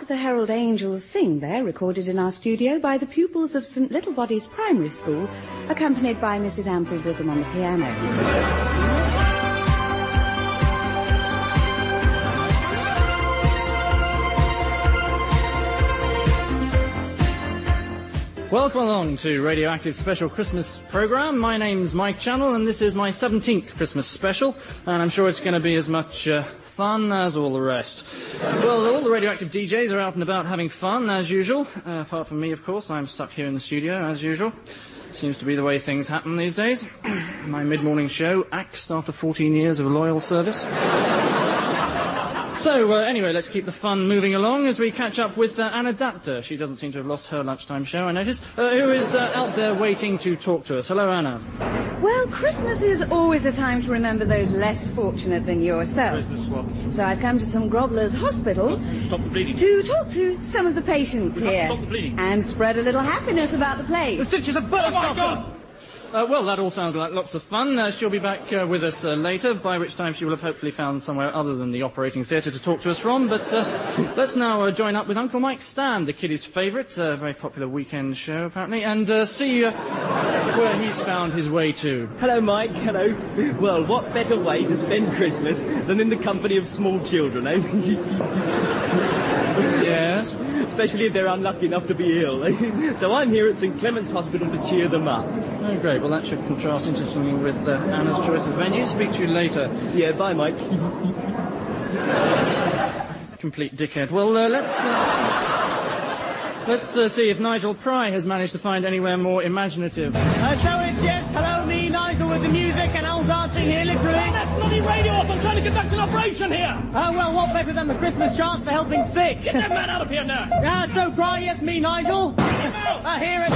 Hark the Herald Angels Sing there, recorded in our studio by the pupils of St Littlebody's Primary School, accompanied by Mrs Amplebosom on the piano. Welcome along to Radioactive's special Christmas programme. My name's Mike Channel, and this is my 17th Christmas special, and I'm sure it's going to be as much fun as all the rest. Well, all the Radioactive DJs are out and about having fun, as usual. Apart from me, of course. I'm stuck here in the studio, as usual. Seems to be the way things happen these days. My mid-morning show axed after 14 years of loyal service. So, anyway, let's keep the fun moving along as we catch up with Anna Daptor. She doesn't seem to have lost her lunchtime show, I notice, who is out there waiting to talk to us. Hello, Anna. Well, Christmas is always a time to remember those less fortunate than yourself. Where's the swab? So I've come to some Grobbler's Hospital Stop the bleeding. to talk to some of the patients here Stop the bleeding. and spread a little happiness about the place. The stitches are burst, Doctor! Well, that all sounds like lots of fun. She'll be back with us later, by which time she will have hopefully found somewhere other than the operating theatre to talk to us from. But let's now join up with Uncle Mike Stand, the kiddies' favourite, very popular weekend show, apparently, and see where he's found his way to. Hello, Mike. Hello. Well, what better way to spend Christmas than in the company of small children, eh? Yes? Especially if they're unlucky enough to be ill. So I'm here at St Clement's Hospital to cheer them up. Oh, great. Well, that should contrast interestingly with Anna's choice of venue. Speak to you later. Yeah, bye, Mike. Complete dickhead. Well, let's see if Nigel Pry has managed to find anywhere more imaginative. So it's, yes, hello, me, Nigel, with the music and old dancing here, literally. Turn that bloody radio off! I'm trying to conduct an operation here! Well, what better than the Christmas chance for helping sick? Get that man out of here, nurse! So Pry, yes, me, Nigel. Here it's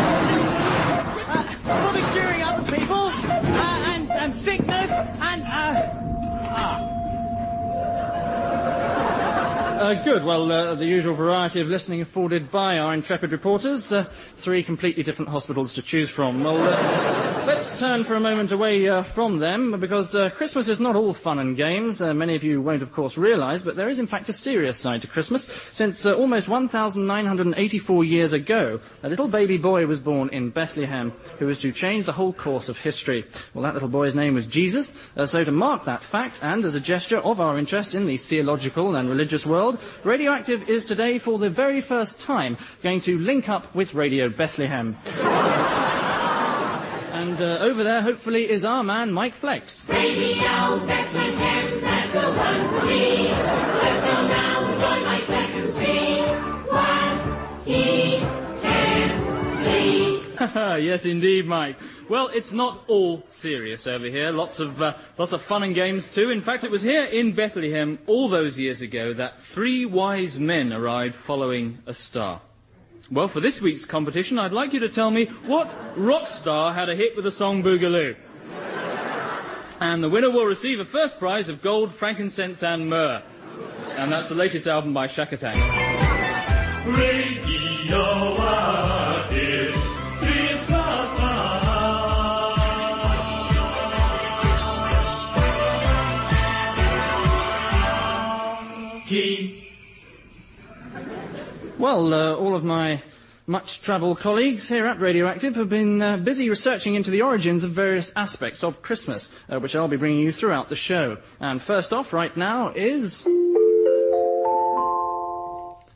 for the curing other people, and sickness, and, Good. Well, the usual variety of listening afforded by our intrepid reporters. 3 completely different hospitals to choose from. Well, let's turn for a moment away from them, because Christmas is not all fun and games. Many of you won't, of course, realise, but there is, in fact, a serious side to Christmas. Since almost 1,984 years ago, a little baby boy was born in Bethlehem who was to change the whole course of history. Well, that little boy's name was Jesus. So to mark that fact, and as a gesture of our interest in the theological and religious world, Radioactive is today, for the very first time, going to link up with Radio Bethlehem. And over there, hopefully, is our man, Mike Flex. Radio Bethlehem, that's the one for me. Let's go now and join Mike Flex and see what he can see. Yes, indeed, Mike. Well, it's not all serious over here. Lots of fun and games too. In fact, it was here in Bethlehem all those years ago that 3 wise men arrived following a star. Well, for this week's competition, I'd like you to tell me what rock star had a hit with the song Boogaloo. And the winner will receive a first prize of gold, frankincense and myrrh. And that's the latest album by Shack Attack. Radioactive. Well, all of my much-travelled colleagues here at Radioactive have been busy researching into the origins of various aspects of Christmas, which I'll be bringing you throughout the show. And first off, right now, is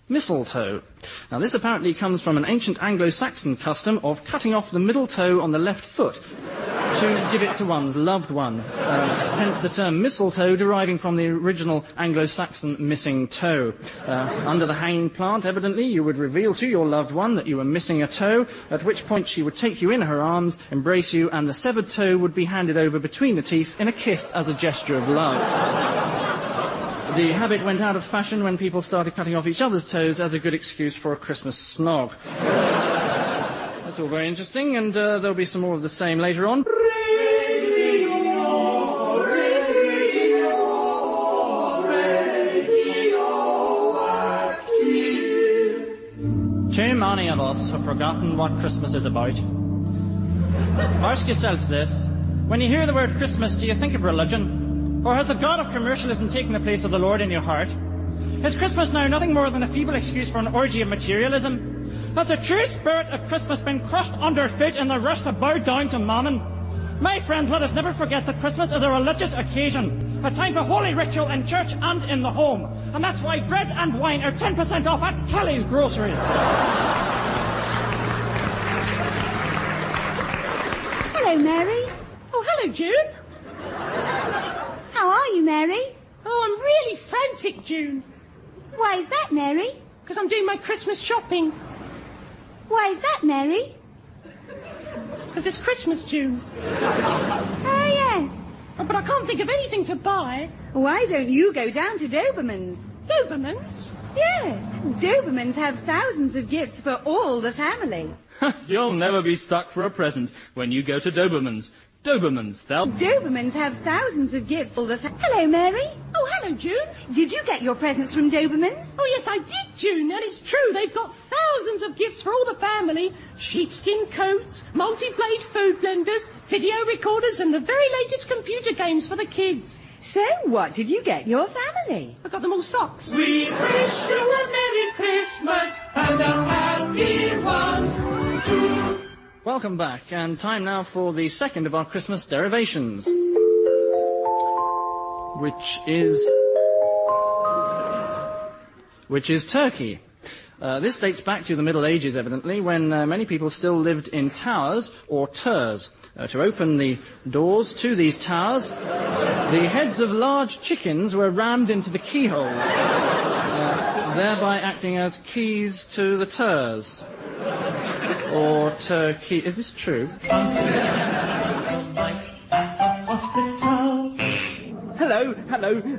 mistletoe. Now, this apparently comes from an ancient Anglo-Saxon custom of cutting off the middle toe on the left foot to give it to one's loved one. Hence the term mistletoe deriving from the original Anglo-Saxon missing toe. Under the hanging plant, evidently, you would reveal to your loved one that you were missing a toe, at which point she would take you in her arms, embrace you, and the severed toe would be handed over between the teeth in a kiss as a gesture of love. The habit went out of fashion when people started cutting off each other's toes as a good excuse for a Christmas snog. That's all very interesting, and there'll be some more of the same later on. Too many of us have forgotten what Christmas is about. Ask yourself this. When you hear the word Christmas, do you think of religion? Or has the god of commercialism taken the place of the Lord in your heart? Is Christmas now nothing more than a feeble excuse for an orgy of materialism? Has the true spirit of Christmas been crushed underfoot in the rush to bow down to mammon? My friends, let us never forget that Christmas is a religious occasion, a time for holy ritual in church and in the home. And that's why bread and wine are 10% off at Kelly's Groceries. Hello, Mary. Oh, hello, June. How are you, Mary? Oh, I'm really frantic, June. Why is that, Mary? Because I'm doing my Christmas shopping. Why is that, Mary? Because it's Christmas, June. Oh, yes. Oh, but I can't think of anything to buy. Why don't you go down to Doberman's? Doberman's? Yes. Doberman's have thousands of gifts for all the family. You'll never be stuck for a present when you go to Doberman's. Doberman's have thousands of gifts for all the Hello, Mary. Oh, hello, June. Did you get your presents from Doberman's? Oh, yes, I did, June, and it's true. They've got thousands of gifts for all the family. Sheepskin coats, multi-blade food blenders, video recorders, and the very latest computer games for the kids. So, what did you get your family? I got them all socks. We wish you a Merry Christmas and a happy one, too. Welcome back, and time now for the second of our Christmas derivations, which is turkey. This dates back to the Middle Ages, evidently, when many people still lived in towers or turs. To open the doors to these towers, the heads of large chickens were rammed into the keyholes, thereby acting as keys to the turs. Or turkey. Is this true? Hello,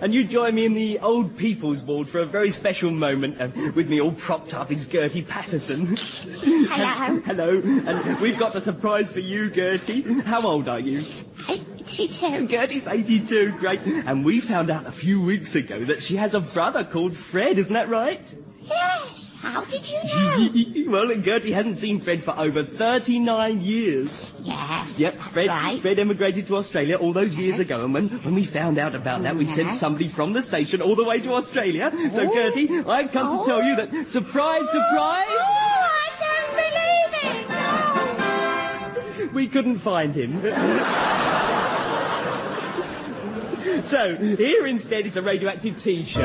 and you join me in the Old People's Ward for a very special moment, with me all propped up is Gertie Patterson. Hello. Hello, and we've got a surprise for you, Gertie. How old are you? 82. Gertie's 82, great. And we found out a few weeks ago that she has a brother called Fred, isn't that right? Yes. How did you know? Well, Gertie hasn't seen Fred for over 39 years. Yes. Yep, Fred emigrated to Australia all those years ago, and when we found out about that, we sent somebody from the station all the way to Australia. So, Gertie, I've come to tell you that, surprise, surprise... Oh, I don't believe it! We couldn't find him. So, here instead is a radioactive T-shirt.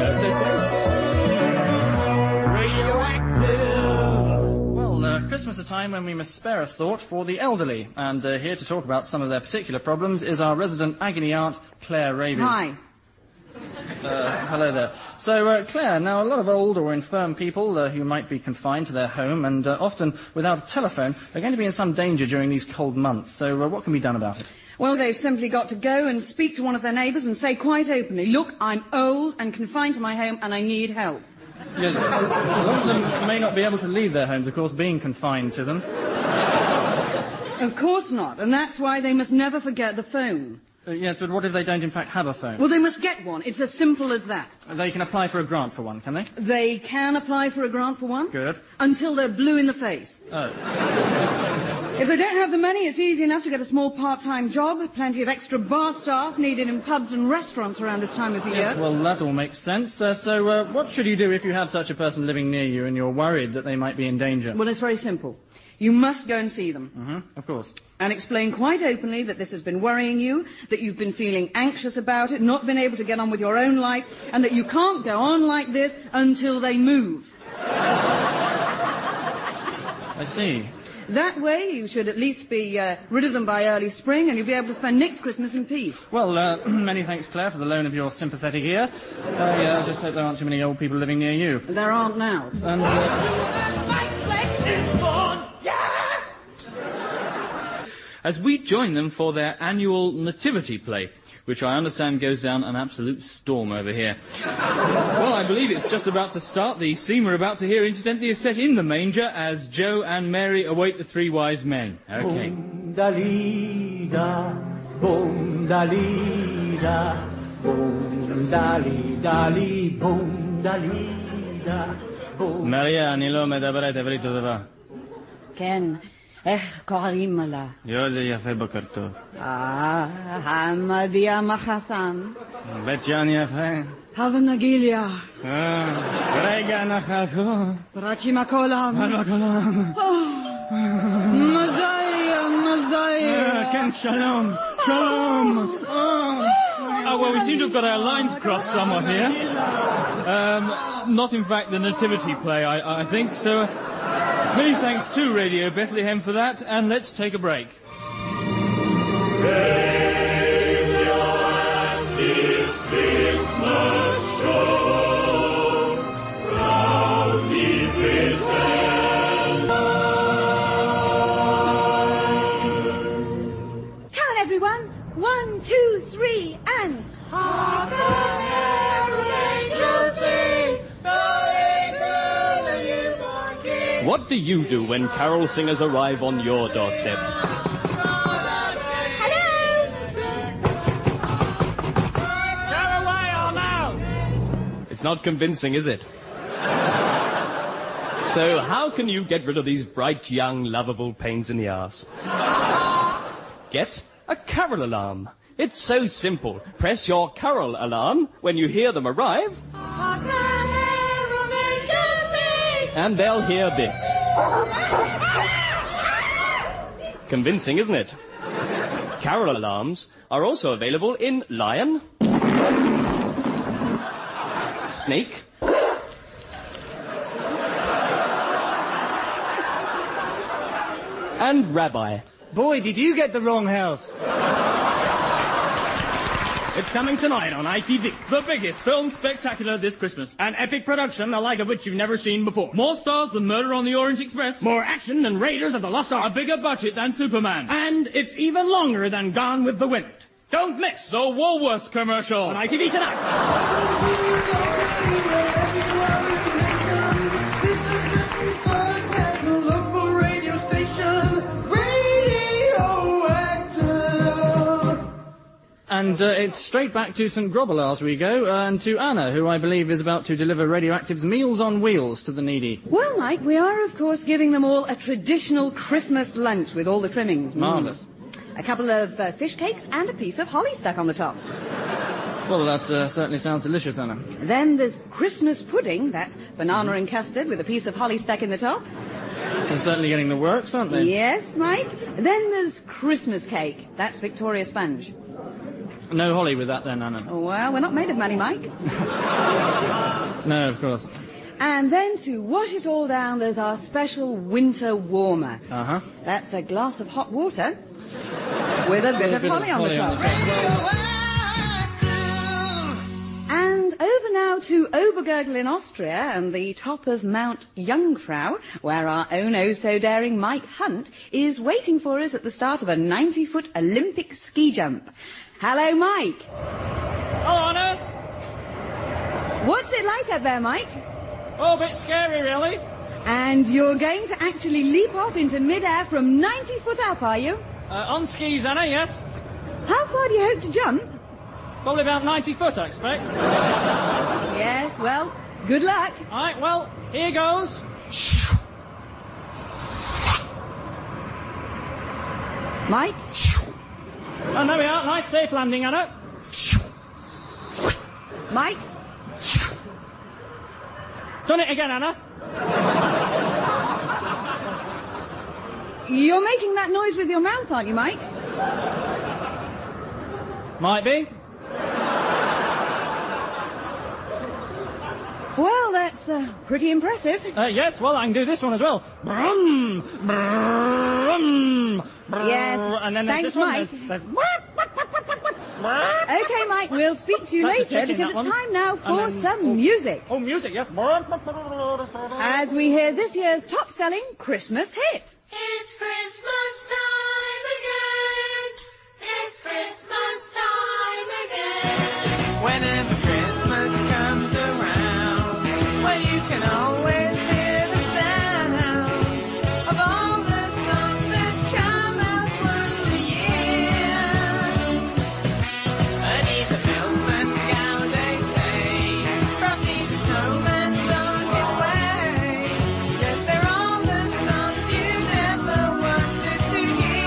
Well, Christmas is a time when we must spare a thought for the elderly, and here to talk about some of their particular problems is our resident agony aunt, Claire Raby. Hi. Hello there. So, Claire, now a lot of old or infirm people who might be confined to their home and often without a telephone are going to be in some danger during these cold months. So, what can be done about it? Well, they've simply got to go and speak to one of their neighbours and say quite openly, look, I'm old and confined to my home and I need help. Yes, a lot of them may not be able to leave their homes, of course, being confined to them. Of course not, and that's why they must never forget the phone. Yes, but what if they don't in fact have a phone? Well, they must get one. It's as simple as that. They can apply for a grant for one, can they? They can apply for a grant for one. Good. Until they're blue in the face. Oh. If they don't have the money, it's easy enough to get a small part-time job. Plenty of extra bar staff needed in pubs and restaurants around this time of the year. Yes, well, that all makes sense. So what should you do if you have such a person living near you and you're worried that they might be in danger? Well, it's very simple. You must go and see them. Mm-hmm, of course. And explain quite openly that this has been worrying you, that you've been feeling anxious about it, not been able to get on with your own life, and that you can't go on like this until they move. I see. That way you should at least be rid of them by early spring, and you'll be able to spend next Christmas in peace. Well, many thanks, Claire, for the loan of your sympathetic ear. I just hope there aren't too many old people living near you. There aren't now. And, as we join them for their annual nativity play, which I understand goes down an absolute storm over here. Well, I believe it's just about to start. The scene we're about to hear, incidentally, is set in the manger as Joe and Mary await the three wise men. Okay. Boom-da-lee-da, boom-da-lee-da, boom-da-lee-da-lee, boom-da-lee-da, boom. Maria, אני לא מדברת עברית טובה. כן, איך קוראים לה? יוזי יפה בוקר טוב. חמדיה מחסן. בית שאן יפה. Hava Nagilia. Rega nachako. Brachimakolam. Halakolam. Mazaya. Ken shalom. Shalom. Oh, well, we seem to have got our lines crossed somewhat here. Not, in fact, the nativity play, I think. So, many thanks to Radio Bethlehem for that, and let's take a break. Come on, everyone. 1, 2, 3, and... Hark the herald angels sing, calling to the newborn King. What do you do when carol singers arrive on your doorstep? It's not convincing, is it? So how can you get rid of these bright, young, lovable pains in the arse? Get a carol alarm. It's so simple. Press your carol alarm when you hear them arrive, and they'll hear this. Convincing, isn't it? Carol alarms are also available in lion, snake, and rabbi. Boy, did you get the wrong house. It's coming tonight on ITV. The biggest film spectacular this Christmas. An epic production, the like of which you've never seen before. More stars than Murder on the Orient Express. More action than Raiders of the Lost Ark. A bigger budget than Superman. And it's even longer than Gone with the Wind. Don't miss The Woolworths commercial. on ITV tonight. And it's straight back to St. Grobbelaars we go, and to Anna, who I believe is about to deliver Radioactive's Meals on Wheels to the needy. Well, Mike, we are, of course, giving them all a traditional Christmas lunch with all the trimmings. Marvellous. A couple of fish cakes and a piece of holly stuck on the top. Well, that certainly sounds delicious, Anna. Then there's Christmas pudding. That's banana and custard with a piece of holly stuck in the top. They're certainly getting the works, aren't they? Yes, Mike. Then there's Christmas cake. That's Victoria sponge. No holly with that then, Anna. Well, we're not made of money, Mike. No, of course. And then to wash it all down, there's our special winter warmer. Uh-huh. That's a glass of hot water with a bit of holly on the top. And over now to Obergurgl in Austria and the top of Mount Jungfrau, where our own oh-so-daring Mike Hunt is waiting for us at the start of a 90-foot Olympic ski jump. Hello, Mike. Hello, Anna. What's it like up there, Mike? Oh, a bit scary, really. And you're going to actually leap off into mid-air from 90 foot up, are you? On skis, Anna, yes. How far do you hope to jump? Probably about 90 foot, I expect. Yes, well, good luck. All right, well, here goes. Mike? And there we are. Nice, safe landing, Anna. Mike? Done it again, Anna. You're making that noise with your mouth, aren't you, Mike? Might be. Well, that's pretty impressive. Yes, well, I can do this one as well. Brum, brum, brum. Yes, And then thanks, this one, Mike. there's Okay, Mike, we'll speak to you That's the later chicken, because that it's one. time now for And then- some music. Oh, music, yes. As we hear this year's top-selling Christmas hit. It's Christmas time again. It's Christmas time again. Whenever Christmas comes around, well, you can always hear the sound of all the songs that come out once a year. Beneath the milkman galloping sleigh, Frosty the snowman's on his way. Yes, they're all the songs you never wanted to hear.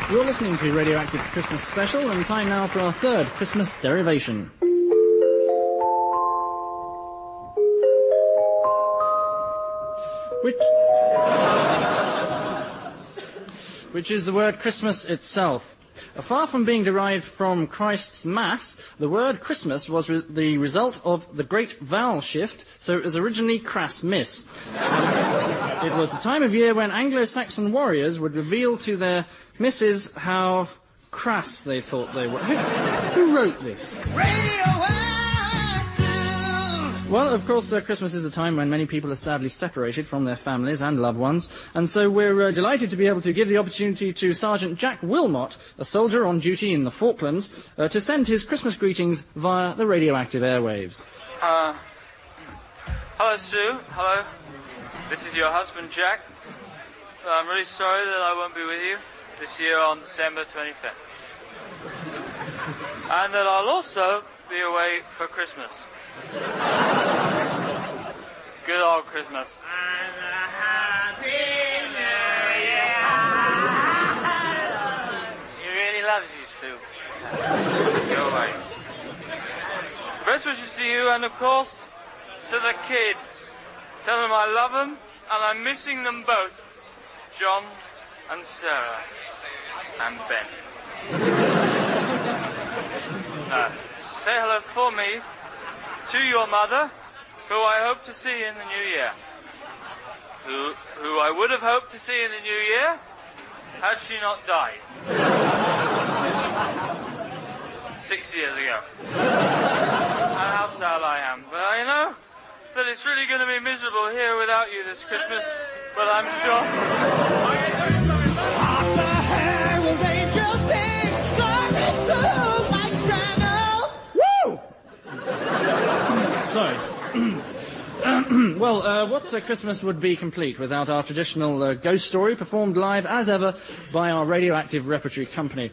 You're listening to Radioactive's Christmas special, and time now for our third Christmas derivation. Which is the word Christmas itself. Far from being derived from Christ's Mass, the word Christmas was the result of the great vowel shift, so it was originally Crass Miss. It was the time of year when Anglo-Saxon warriors would reveal to their misses how crass they thought they were. Who wrote this? Well, of course, Christmas is a time when many people are sadly separated from their families and loved ones, and so we're delighted to be able to give the opportunity to Sergeant Jack Wilmot, a soldier on duty in the Falklands, to send his Christmas greetings via the radioactive airwaves. Hello, Sue. Hello. This is your husband, Jack. I'm really sorry that I won't be with you this year on December 25th. And that I'll also be away for Christmas. Good old Christmas. And a happy New Year. He really loves you, Sue. Go away. Best wishes to you and, of course, to the kids. Tell them I love them and I'm missing them both. John and Sarah and Ben. Say hello for me to your mother, who I hope to see in the new year. Who I would have hoped to see in the new year had she not died. 6 years ago. And how sad I am. But I know that it's really going to be miserable here without you this Christmas. But I'm sure... Sorry. Well, what Christmas would be complete without our traditional ghost story performed live as ever by our radioactive repertory company?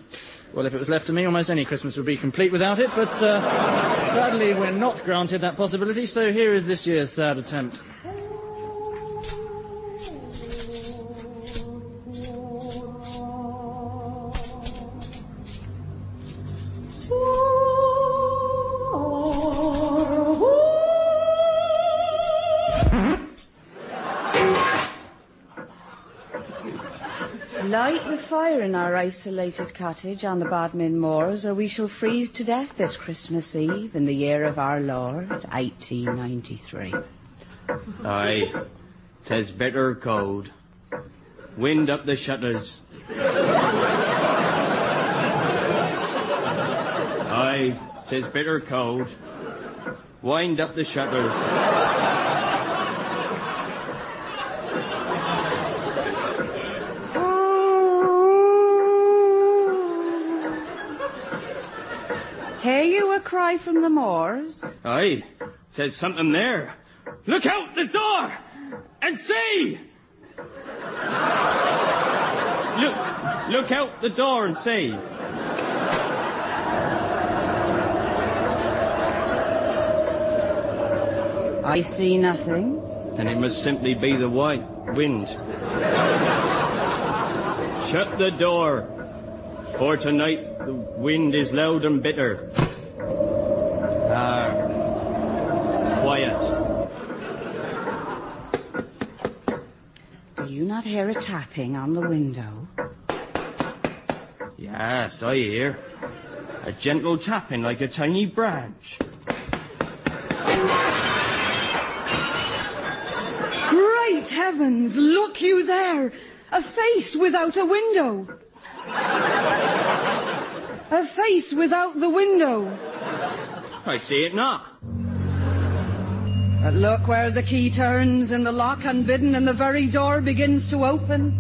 Well, if it was left to me, almost any Christmas would be complete without it, but sadly we're not granted that possibility, so here is this year's sad attempt. Light the fire in our isolated cottage on the Bodmin Moors, or we shall freeze to death this Christmas Eve in the year of our Lord, 1893. Aye, 'tis bitter cold. Wind up the shutters. Aye, 'tis bitter cold. Wind up the shutters. Hear you a cry from the moors? Aye, 'tis something there. Look out the door and see! Look out the door and see. I see nothing. Then it must simply be the wind. Shut the door, for tonight the wind is loud and bitter. Quiet. Do you not hear a tapping on the window? Yes, I hear. A gentle tapping like a tiny branch. Great heavens, look you there! A face without a window! A face without the window! I see it not. But look where the key turns in the lock unbidden and the very door begins to open.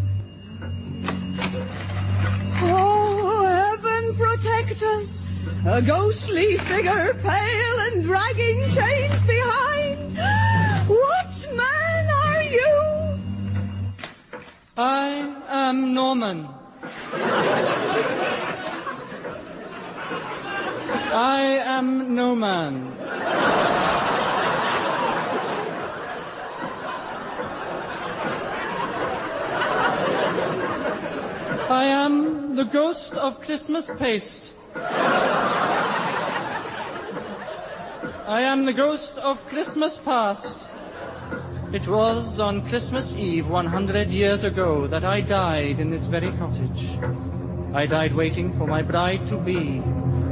Oh, heaven protect us! A ghostly figure, pale and dragging chains behind. What man are you? I am Norman. I am no man. I am am the ghost of Christmas paste. I am the ghost of Christmas past. It was on Christmas Eve 100 years ago that I died in this very cottage. I died waiting for my bride-to-be,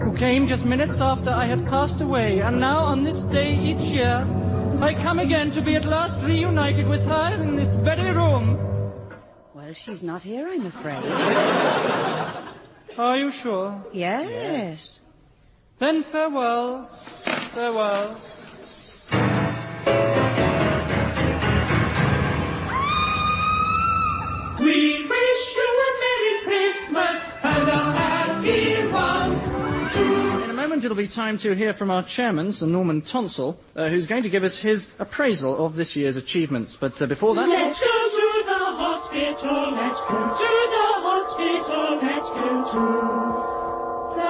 who came just minutes after I had passed away, and now on this day each year, I come again to be at last reunited with her in this very room. Well, she's not here, I'm afraid. Are you sure? Yes. Then farewell, farewell. We wish you a Merry Christmas and a Happy one. In a moment it'll be time to hear from our chairman, Sir Norman Tonsell, who's going to give us his appraisal of this year's achievements. But before that... Let's go to the hospital, let's go to the hospital, let's go to the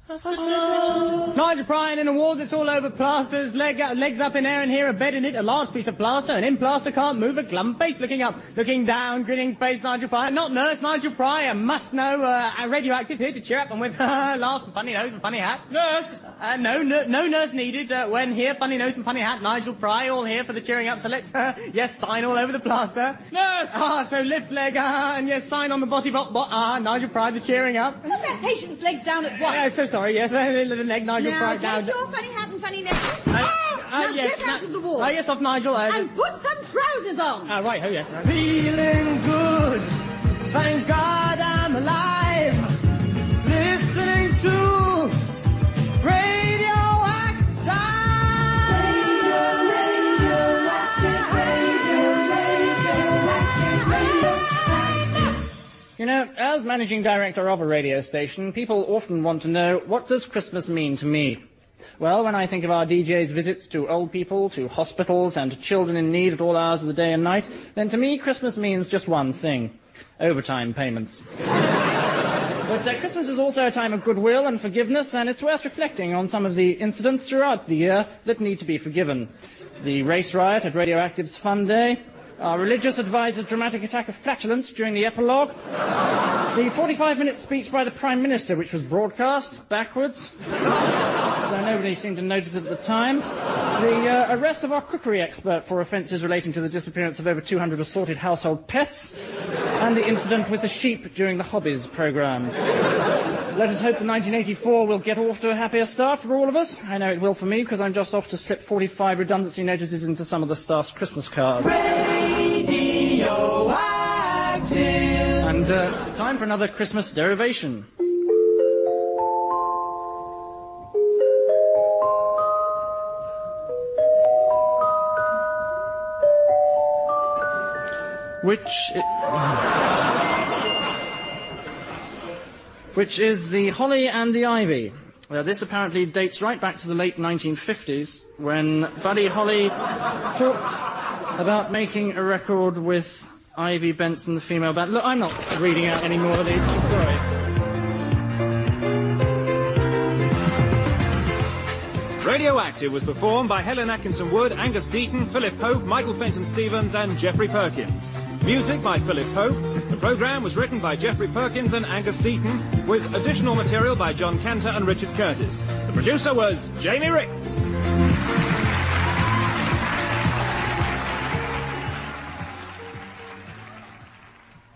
hospital. Nigel Pry in a ward that's all over plasters, legs up in air and here, a bed in it, a large piece of plaster, and in plaster can't move, a glum face looking up, looking down, grinning face, Nigel Pry. Not nurse, Nigel Pry, a must-know, radioactive here to cheer up and with laugh and funny nose and funny hat. Nurse! No nurse needed. When here, funny nose and funny hat, Nigel Pry, all here for the cheering up, so let's, yes, sign all over the plaster. Nurse! So lift leg, and yes, sign on the body, Nigel Pry, the cheering up. Put that patient's legs down at once. So sorry, yes, little leg, Nigel Pry Now, down. take your funny hat and funny necklace. Now yes, get out of the ward. Yes, off Nigel. And put some trousers on. Right, oh yes. Feeling good, thank God I'm alive. Listening to You know, as managing director of a radio station, people often want to know, what does Christmas mean to me? Well, when I think of our DJ's visits to old people, to hospitals, and to children in need at all hours of the day and night, then to me Christmas means just one thing: overtime payments. But Christmas is also a time of goodwill and forgiveness, and it's worth reflecting on some of the incidents throughout the year that need to be forgiven. The race riot at Radioactive's Fun Day, our religious advisor's dramatic attack of flatulence during the epilogue, the 45-minute speech by the Prime Minister, which was broadcast backwards, though nobody seemed to notice it at the time, the arrest of our cookery expert for offences relating to the disappearance of over 200 assorted household pets, and the incident with the sheep during the Hobbies programme. Let us hope that 1984 will get off to a happier start for all of us. I know it will for me, because I'm just off to slip 45 redundancy notices into some of the staff's Christmas cards. Radioactive. And time for another Christmas derivation. Which is the holly and the ivy. This apparently dates right back to the late 1950s, when Buddy Holly talked about making a record with Ivy Benson, the female band. Look, I'm not reading out any more of these, I'm sorry. Radioactive was performed by Helen Atkinson Wood, Angus Deaton, Philip Pope, Michael Fenton Stevens and Geoffrey Perkins. Music by Philip Pope. The programme was written by Geoffrey Perkins and Angus Deaton, with additional material by John Cantor and Richard Curtis. The producer was Jamie Ricks.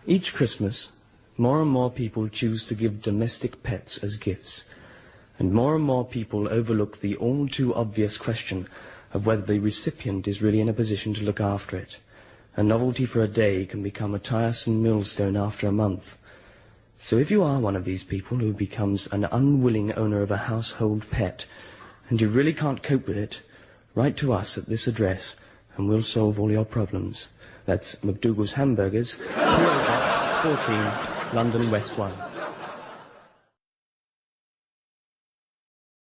Each Christmas, more and more people choose to give domestic pets as gifts, and more people overlook the all-too-obvious question of whether the recipient is really in a position to look after it. A novelty for a day can become a tiresome millstone after a month. So if you are one of these people who becomes an unwilling owner of a household pet, and you really can't cope with it, write to us at this address, and we'll solve all your problems. That's McDougall's Hamburgers, PO Box 14, London West 1.